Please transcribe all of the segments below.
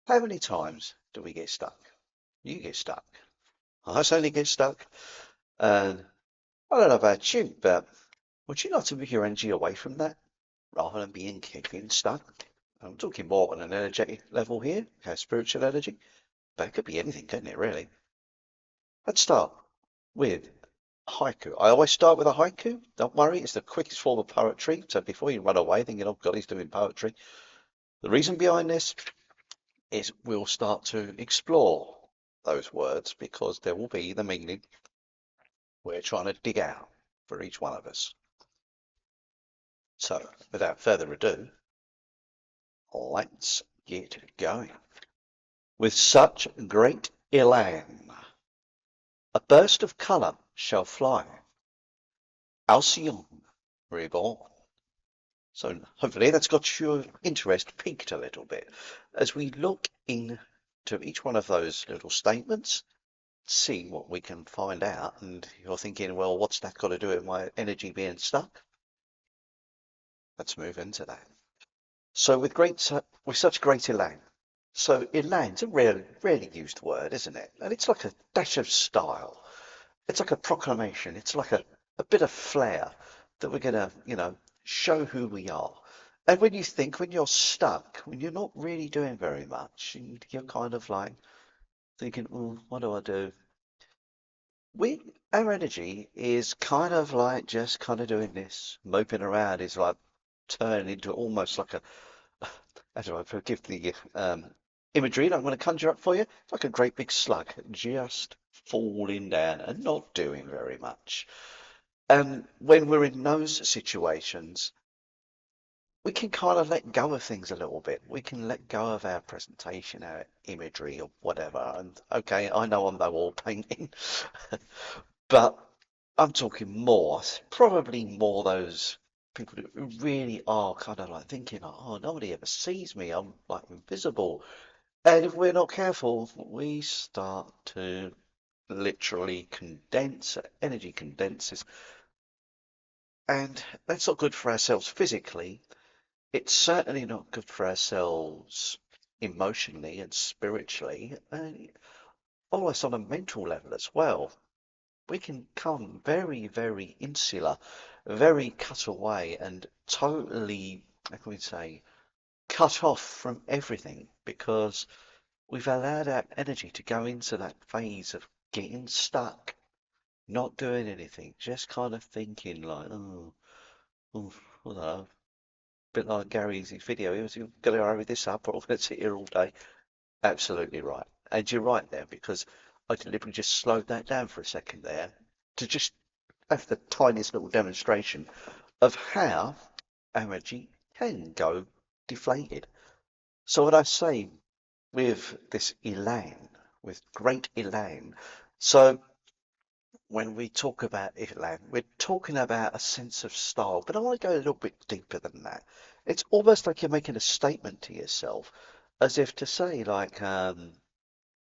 How many times do we get stuck? You get stuck. I certainly get stuck. And I don't know about you, but would you like to move your energy away from that rather than being stuck? I'm talking more on an energetic level here, spiritual energy, but it could be anything, couldn't it, really? Let's start with haiku. I always start with a haiku. Don't worry, it's the quickest form of poetry. So before you run away thinking, oh God, he's doing poetry. The reason behind this is we'll start to explore those words because there will be the meaning we're trying to dig out for each one of us. So, without further ado, let's get going. With such great elan, a burst of colour shall fly, Alcyon reborn. So hopefully that's got your interest piqued a little bit as we look into each one of those little statements, see what we can find out. And you're thinking, well, what's that got to do with my energy being stuck? Let's move into that. So with such great elan. So elan's a rarely used word, isn't it? And it's like a dash of style. It's like a proclamation. It's like a bit of flair that we're gonna, show who we are. And when you're stuck, when you're not really doing very much, and you're kind of like thinking, what do I do? Our energy is kind of like just kind of doing this, moping around is like turning into almost like a, I don't know, forgive the imagery that I'm going to conjure up for you. It's like a great big slug just falling down and not doing very much. And when we're in those situations, we can kind of let go of things a little bit. We can let go of our presentation, our imagery, or whatever. And okay, I know I'm no wall painting, but I'm talking more, probably more those people who really are kind of like thinking, oh, nobody ever sees me. I'm like invisible. And if we're not careful, we start to literally condense, energy condenses. And that's not good for ourselves physically. It's certainly not good for ourselves emotionally and spiritually, and almost on a mental level as well. We can become very, very insular, very cut away, and totally, how can we say, cut off from everything because we've allowed our energy to go into that phase of getting stuck, not doing anything, just kind of thinking like, oh, I don't know, bit like Gary's video. He was going to hurry this up, or I'm going to sit here all day. Absolutely right. And you're right there because I deliberately just slowed that down for a second there to just have the tiniest little demonstration of how energy can go deflated. So what I say with this elan, with great elan, so when we talk about elan, we're talking about a sense of style, but I want to go a little bit deeper than that. It's almost like you're making a statement to yourself, as if to say like,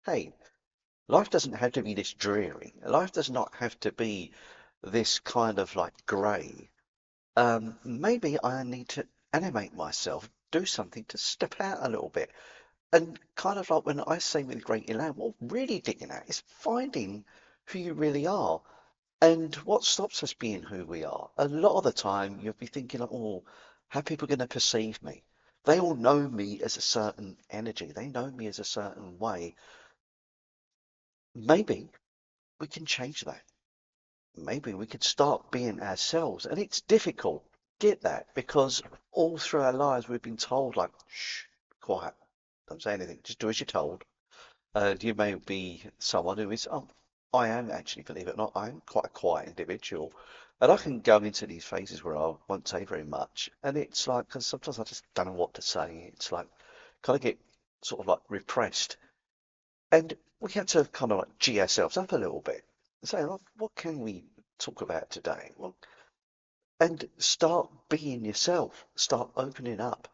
hey, life doesn't have to be this dreary. Life does not have to be this kind of like grey. Maybe I need to animate myself, do something to step out a little bit. And kind of like when I say with Great Elan, what I'm really digging at is finding who you really are and what stops us being who we are. A lot of the time, you'll be thinking, like, oh, how are people going to perceive me? They all know me as a certain energy. They know me as a certain way. Maybe we can change that. Maybe we could start being ourselves. And it's difficult, get that, because all through our lives we've been told, like, shh, quiet, don't say anything, just do as you're told. You may be someone who is, I am actually, believe it or not, I'm quite a quiet individual. And I can go into these phases where I won't say very much. And it's like, because sometimes I just don't know what to say. It's like, kind of get sort of like repressed. And we have to kind of like G ourselves up a little bit and say, well, what can we talk about today? Well, and start being yourself, start opening up,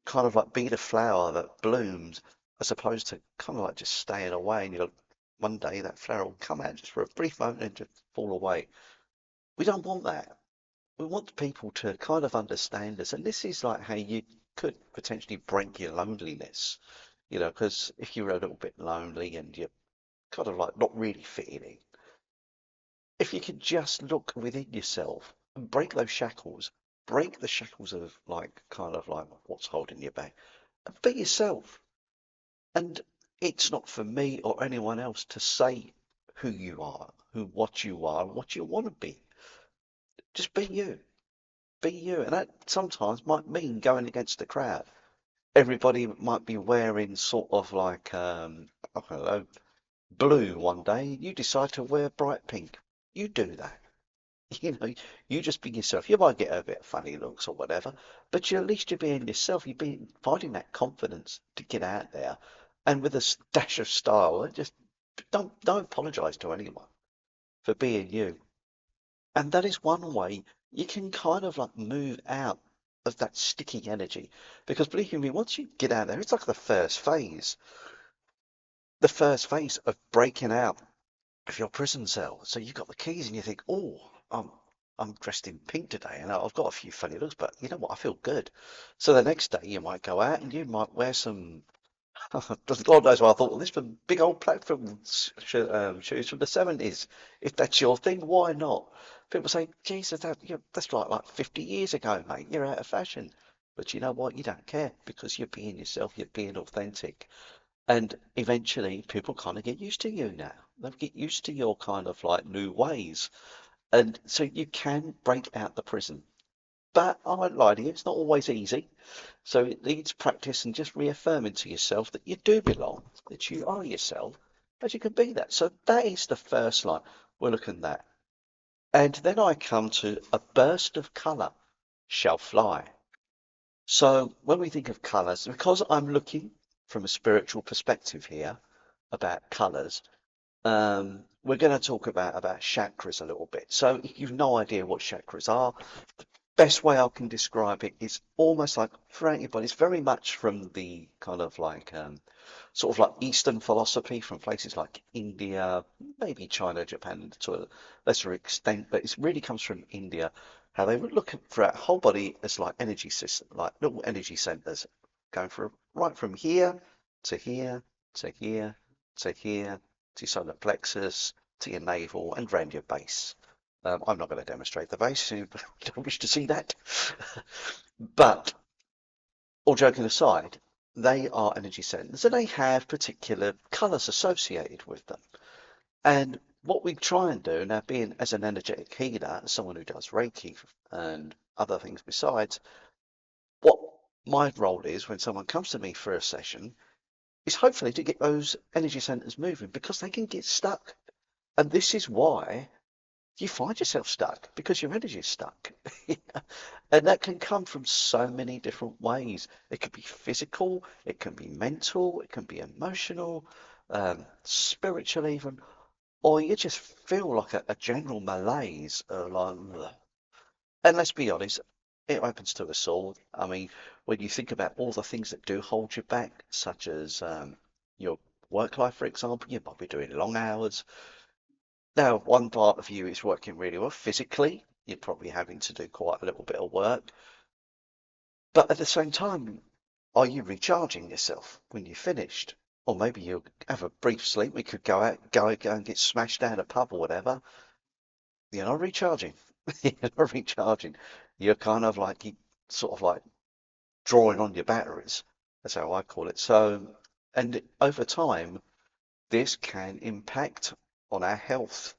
kind of like be the flower that blooms, as opposed to kind of like just staying away. And you'll one day that flower will come out just for a brief moment and just fall away. We don't want that. We want people to kind of understand us. And this is like how you could potentially break your loneliness. Because if you're a little bit lonely and you're kind of like not really fitting in, if you can just look within yourself and break the shackles of like kind of like what's holding you back, and be yourself. And it's not for me or anyone else to say who you are, what you are, what you want to be. Just be you. Be you. And that sometimes might mean going against the crowd. Everybody might be wearing sort of like I don't know, blue one day. You decide to wear bright pink. You do that. You know, you just be yourself. You might get a bit of funny looks or whatever, but at least you're being yourself. You're being finding that confidence to get out there, and with a dash of style. And just don't apologise to anyone for being you. And that is one way you can kind of like move out of that sticky energy. Because believe you me, once you get out there, it's like the first phase of breaking out of your prison cell. So you've got the keys and you think, oh, I'm dressed in pink today and I've got a few funny looks, but you know what? I feel good. So the next day you might go out and you might wear some, God knows what I thought of this, from big old platform shoes from the 70s. If that's your thing, why not? People say, Jesus, that's like 50 years ago, mate. You're out of fashion. But you know what? You don't care because you're being yourself, you're being authentic. And eventually people kind of get used to you now. They'll get used to your kind of like new ways. And so you can break out the prison. But I won't lie to you, it's not always easy. So it needs practice and just reaffirming to yourself that you do belong, that you are yourself, that you can be that. So that is the first line. We're looking at that. And then I come to a burst of colour shall fly. So when we think of colours, because I'm looking from a spiritual perspective here about colours, we're going to talk about chakras a little bit. So if you've no idea what chakras are, best way I can describe it is almost like for anybody, it's very much from the kind of like sort of like Eastern philosophy from places like India, maybe China, Japan to a lesser extent, but it really comes from India. How they would look at our whole body as like energy system, like little energy centers, going from right from here to here to here to here to your solar plexus to your navel and round your base. I'm not going to demonstrate the base. You don't wish to see that. But all joking aside, they are energy centers and they have particular colors associated with them. And what we try and do now, being as an energetic healer, someone who does Reiki and other things besides, what my role is when someone comes to me for a session is hopefully to get those energy centers moving because they can get stuck. And this is why you find yourself stuck because your energy is stuck. And that can come from so many different ways. It could be physical, it can be mental, it can be emotional, spiritual even, or you just feel like a general malaise. Like, ugh. And let's be honest, it happens to us all. I mean, when you think about all the things that do hold you back, such as your work life, for example, you might be doing long hours. Now, one part of you is working really well physically. You're probably having to do quite a little bit of work. But at the same time, are you recharging yourself when you're finished? Or maybe you have a brief sleep. We could go and get smashed down a pub or whatever. You're not recharging. You're not recharging. You're kind of like you sort of like drawing on your batteries. That's how I call it. So, and over time, this can impact on our health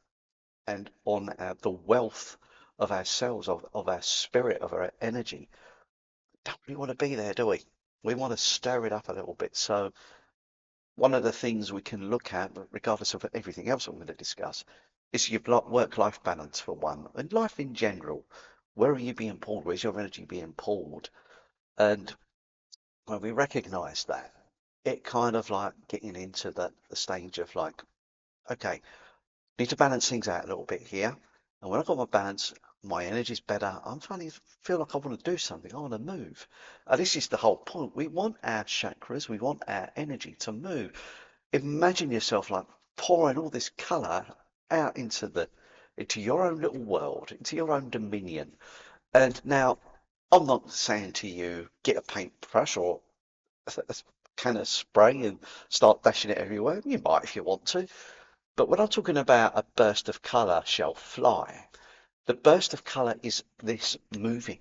and on the wealth of our cells, of our spirit, of our energy. Don't really want to be there, do we? We want to stir it up a little bit. So one of the things we can look at, regardless of everything else I'm going to discuss, is your work-life balance for one, and life in general. Where are you being pulled? Where's your energy being pulled? And when we recognize that, it kind of like getting into the stage of like, okay, need to balance things out a little bit here. And when I've got my balance, my energy's better. I'm starting to feel like I want to do something. I want to move. This is the whole point. We want our chakras, we want our energy to move. Imagine yourself like pouring all this color out into your own little world, into your own dominion. And now, I'm not saying to you, get a paintbrush or can of spray and start dashing it everywhere. You might if you want to. But when I'm talking about a burst of colour shall fly, the burst of colour is this moving,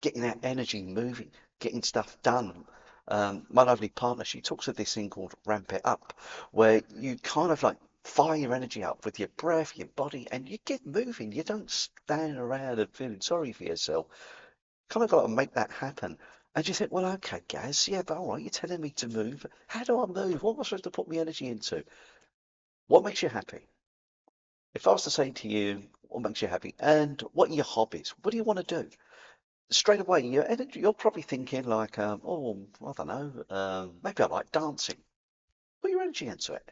getting that energy moving, getting stuff done. My lovely partner, she talks of this thing called ramp it up, where you kind of like fire your energy up with your breath, your body, and you get moving. You don't stand around and feeling sorry for yourself. Kind of got to make that happen. And you think, well, okay, Gaz, yeah, but all right, you're telling me to move. How do I move? What am I supposed to put my energy into? What makes you happy? If I was to say to you, what makes you happy? And what are your hobbies? What do you want to do? Straight away, you're probably thinking like, oh, I don't know, maybe I like dancing. Put your energy into it.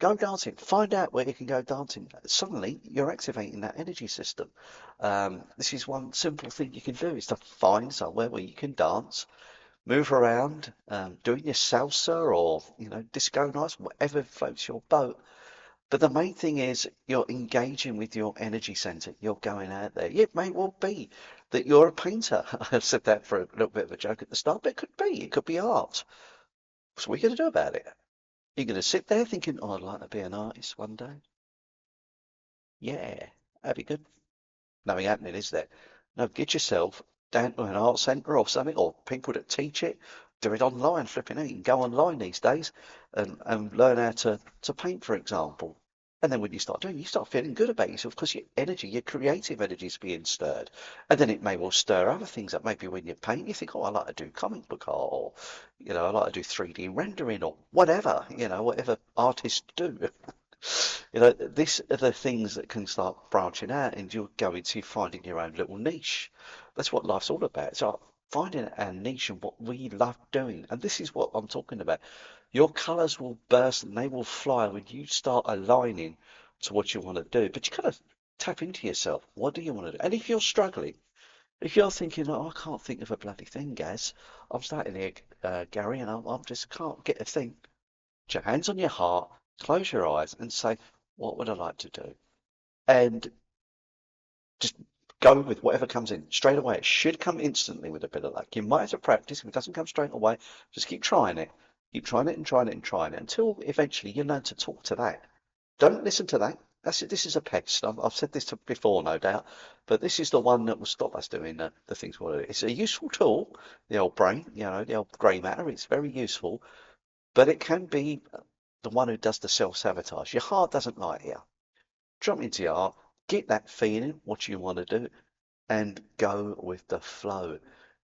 Go dancing. Find out where you can go dancing. Suddenly, you're activating that energy system. This is one simple thing you can do is to find somewhere where you can dance, move around, doing your salsa or disco nights, whatever floats your boat. But the main thing is you're engaging with your energy center. You're going out there. It may well be that you're a painter. I said that for a little bit of a joke at the start, but it could be. It could be art. So what are you going to do about it? You're going to sit there thinking, oh, I'd like to be an artist one day. Yeah, that'd be good. Nothing happening, is there? No, get yourself down to an art centre or something, or people that teach it. Do it online, flipping out. You can go online these days and learn how to paint, for example. And then when you start doing, you start feeling good about yourself because your energy, your creative energy is being stirred. And then it may well stir other things up. Maybe when you paint, you think, oh, I like to do comic book art, or, I like to do 3D rendering or whatever, whatever artists do. These are the things that can start branching out and you're going to finding your own little niche. That's what life's all about. So finding our niche and what we love doing. And this is what I'm talking about. Your colours will burst and they will fly when you start aligning to what you want to do. But you kind of tap into yourself. What do you want to do? And if you're struggling, if you're thinking, oh, I can't think of a bloody thing, Gaz, I'm starting here, Gary, and I'm just can't get a thing. Put your hands on your heart, close your eyes, and say, what would I like to do? And just go with whatever comes in straight away. It should come instantly with a bit of luck. You might have to practice. If it doesn't come straight away, just keep trying it. Keep trying it and trying it and trying it until eventually you learn to talk to that. Don't listen to that. That's it. This is a pest. I've said this before, no doubt, but this is the one that will stop us doing the things we want to do. It's a useful tool, the old brain, the old grey matter. It's very useful, but it can be the one who does the self-sabotage. Your heart doesn't like you. Jump into your heart, get that feeling, what you want to do, and go with the flow.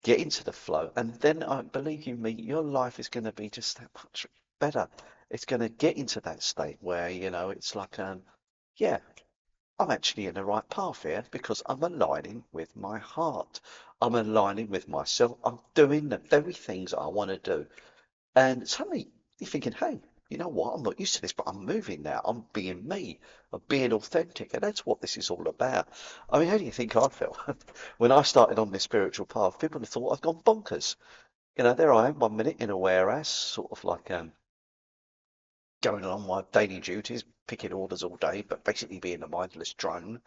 Get into the flow, and then I believe you me, your life is going to be just that much better. It's going to get into that state where it's like, yeah, I'm actually in the right path here because I'm aligning with my heart. I'm aligning with myself. I'm doing the very things I want to do. And suddenly you're thinking, hey, you know what? I'm not used to this, but I'm moving now. I'm being me. I'm being authentic. And that's what this is all about. I mean, how do you think I felt when I started on this spiritual path? People have thought I've gone bonkers. There I am, 1 minute in a warehouse, sort of like going on my daily duties, picking orders all day, but basically being a mindless drone,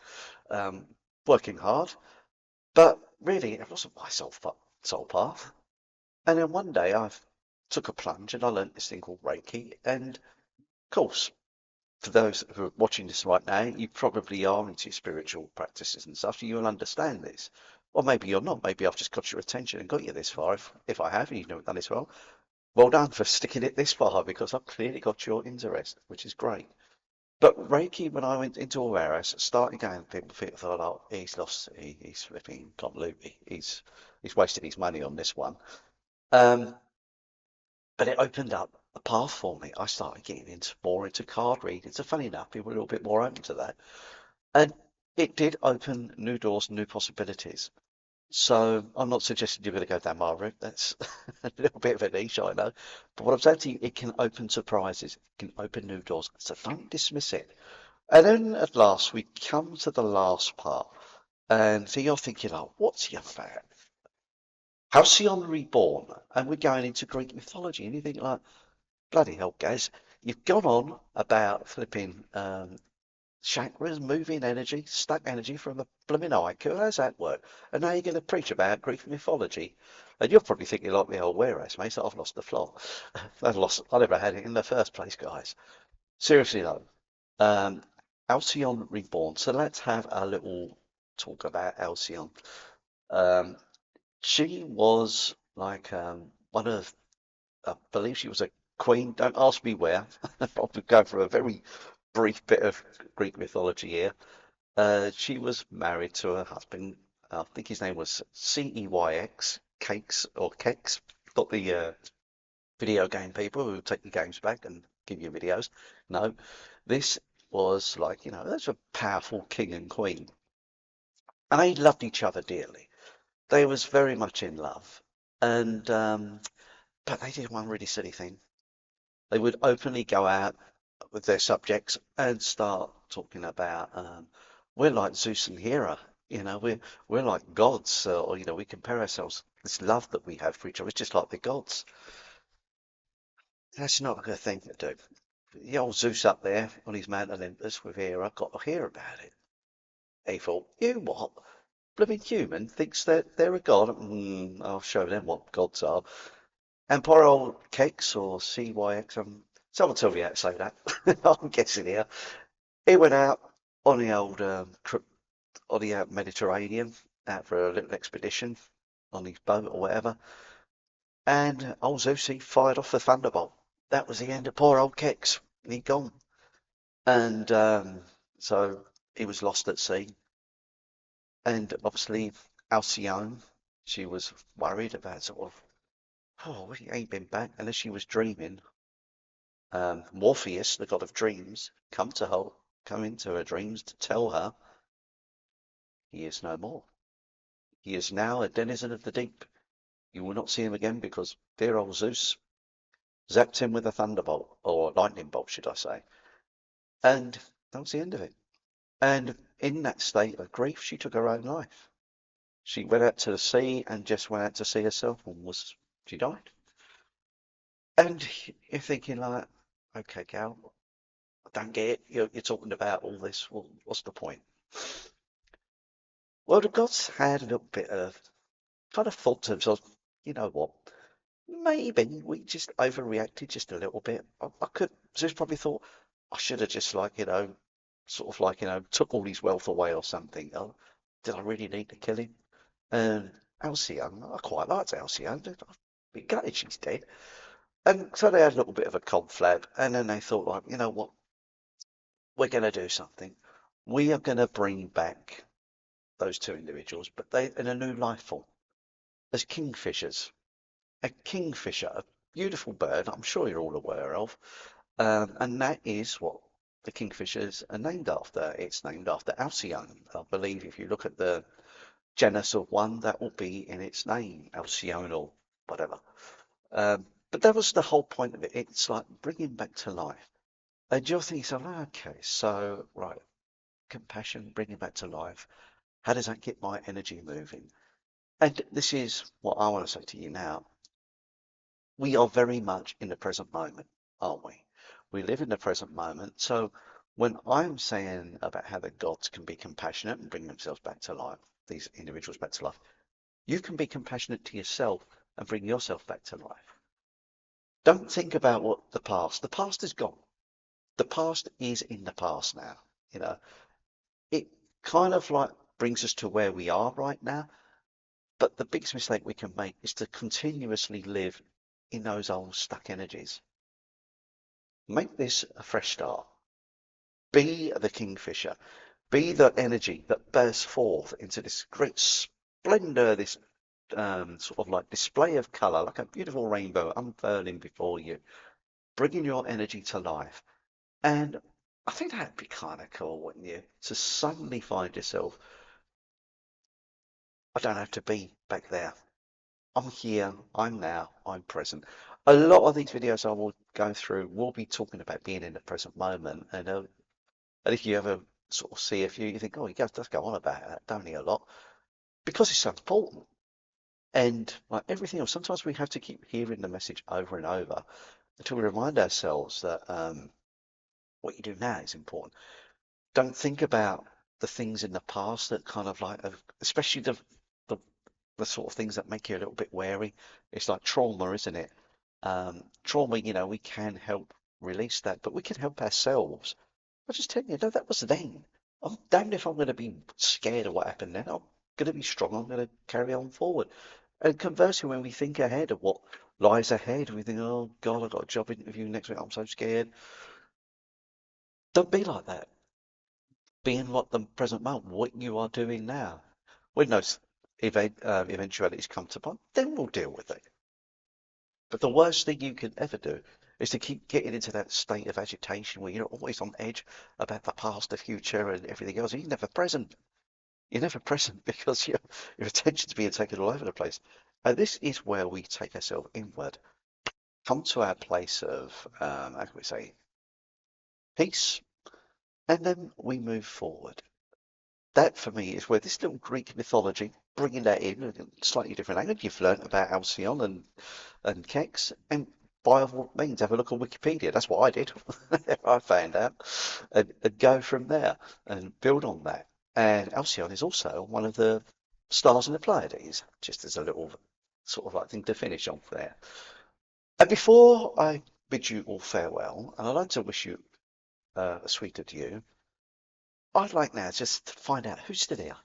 um, working hard. But really, it wasn't my soul path. And then one day I took a plunge and I learnt this thing called Reiki. And of course, for those who are watching this right now, you probably are into spiritual practices and stuff, so you'll understand this. Or maybe you're not. Maybe I've just got your attention and got you this far. If I have and you've never done this well done for sticking it this far because I've clearly got your interest, which is great. But Reiki, when I went into a warehouse, started going, people thought, oh, he's lost, he's flipping, can't believe he's wasted his money on this one. Um, But it opened up a path for me. I started getting more into card reading. So funny enough, people were a little bit more open to that. And it did open new doors, new possibilities. So I'm not suggesting you're going to go down my route. That's a little bit of a niche, I know. But what I'm saying to you, it can open surprises. It can open new doors. So don't dismiss it. And then at last, we come to the last part. And so you're thinking, oh, what's he about? Halcyon reborn. And we're going into Greek mythology. And you think, like, bloody hell, Gaz, you've gone on about flipping chakras, moving energy, stuck energy from a blooming haiku. How's that work? And now you're going to preach about Greek mythology. And you're probably thinking like the old whereas, mate, so I've lost the plot. I never had it in the first place, guys. Seriously though, um, Alcyon Reborn. So let's have a little talk about Alcyon. Um, she was like one of, I believe she was a queen. Don't ask me where. I'll go for a very brief bit of Greek mythology here. She was married to her husband. I think his name was Ceyx, Cakes or Kex, not the video game people who take your games back and give you videos. No, this was like, that's a powerful king and queen. And they loved each other dearly. They was very much in love. And but they did one really silly thing. They would openly go out with their subjects and start talking about we're like Zeus and Hera, we're like gods, or we compare ourselves. This love that we have for each other is just like the gods. That's not a good thing to do. The old Zeus up there on his Mount Olympus with Hera got to hear about it. He thought, you what? Blooming human thinks that they're a god. I'll show them what gods are. And poor old Kex or CYX, someone tell me how to say that. I'm guessing here. He went out on the old on the Mediterranean out for a little expedition on his boat or whatever. And old Zeus, he fired off the thunderbolt. That was the end of poor old Kex. He'd gone. And so he was lost at sea. And obviously, Alcyone, she was worried about sort of, oh, he ain't been back unless she was dreaming. Morpheus, the god of dreams, come into her dreams to tell her he is no more. He is now a denizen of the deep. You will not see him again because dear old Zeus zapped him with a thunderbolt, or lightning bolt, should I say. And that was the end of it. And in that state of grief, she took her own life. She went out to the sea and just went out to see herself and she died. And you're thinking like, okay, Cal, I don't get it. You're talking about all this. Well, what's the point? Well, the gods had a little bit of kind of thought to themselves, you know what? Maybe we just overreacted just a little bit. I could, Zeus probably thought I should have just like, sort of like, took all his wealth away or something. Oh, did I really need to kill him? And Alcyone, I quite liked Alcyone. I'd be gutted she's dead. And so they had a little bit of a conflab, and then they thought, like, you know what? We're going to do something. We are going to bring back those two individuals, but they in a new life form as kingfishers. A kingfisher, a beautiful bird, I'm sure you're all aware of, and that is what the kingfishers are named after. It's named after Alcyone. I believe if you look at the genus of one, that will be in its name, Alcyone or whatever. But that was the whole point of it. It's like bringing back to life. And you're thinking, so, okay, so, right, compassion, bringing back to life. How does that get my energy moving? And this is what I want to say to you now. We are very much in the present moment, aren't we? We live in the present moment. So when I'm saying about how the gods can be compassionate and bring themselves back to life, these individuals back to life, you can be compassionate to yourself and bring yourself back to life. Don't think about what the past is gone. The past is in the past now. You know, it kind of like brings us to where we are right now. But the biggest mistake we can make is to continuously live in those old stuck energies. Make this a fresh start. Be the kingfisher. Be the energy that bursts forth into this great splendor, this sort of like display of color, like a beautiful rainbow unfurling before you, bringing your energy to life. And I think that'd be kind of cool, wouldn't you? To suddenly find yourself, I don't have to be back there. I'm here, I'm now, I'm present. A lot of these videos I will go through will be talking about being in the present moment. And if you ever sort of see a few, you think, oh, he does go on about that, don't he, a lot? Because it's so important. And like everything else, sometimes we have to keep hearing the message over and over until we remind ourselves that what you do now is important. don't think about the things in the past that kind of like, especially the the sort of things that make you a little bit wary. It's like trauma, isn't it? Trauma, we can help release that, but we can help ourselves. I just tell you, no, that was then. I'm damned if I'm going to be scared of what happened then. I'm going to be strong. I'm going to carry on forward. And conversely, when we think ahead of what lies ahead, we think, oh God, I've got a job interview next week. I'm so scared. Don't be like that. Be in what the present moment, what you are doing now. When those eventualities come to pass, then we'll deal with it. But the worst thing you can ever do is to keep getting into that state of agitation where you're always on edge about the past, the future, and everything else. You're never present. You're never present because your attention's being taken all over the place. And this is where we take ourselves inward, come to our place of, how can we say, peace, and then we move forward. That for me is where this little Greek mythology, bringing that in, a slightly different angle. You've learnt about Alcyone and Kex, and by all means, have a look on Wikipedia. That's what I did. I found out, and go from there and build on that. And Alcyone is also one of the stars in the Pleiades, just as a little sort of like thing to finish off there. And before I bid you all farewell, and I'd like to wish you a sweet adieu, I'd like now just to find out who's still here.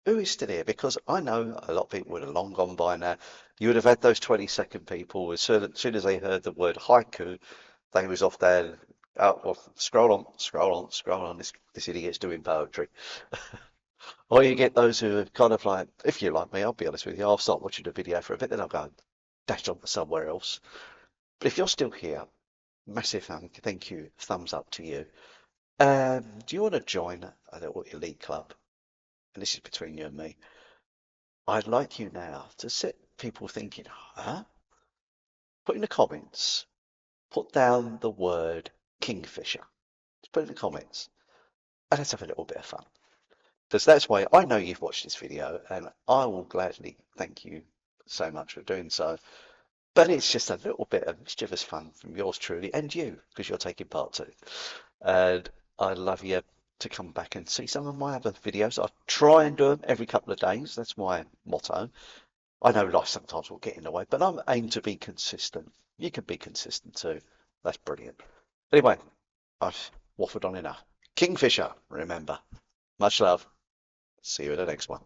Who is still here? Because I know a lot of people would have long gone by now. You would have had those 20-second people as soon as they heard the word haiku, they was off there. Oh, well, scroll on, scroll on, scroll on. This idiot's doing poetry. Or you get those who are kind of like, if you're like me, I'll be honest with you, I'll start watching the video for a bit, then I'll go dash on to somewhere else. But if you're still here, massive thank you, thumbs up to you. Do you want to join a little elite club? And this is between you and me. I'd like you now to set people thinking, huh? Put in the comments, put down the word Kingfisher. Just put it in the comments and let's have a little bit of fun. Because that's why I know you've watched this video and I will gladly thank you so much for doing so. But it's just a little bit of mischievous fun from yours truly and you, because you're taking part too. And I'd love you to come back and see some of my other videos. I try and do them every couple of days. That's my motto. I know life sometimes will get in the way, but I'm aim to be consistent. You can be consistent too. That's brilliant. Anyway, I've waffled on enough. Kingfisher, remember. Much love. See you in the next one.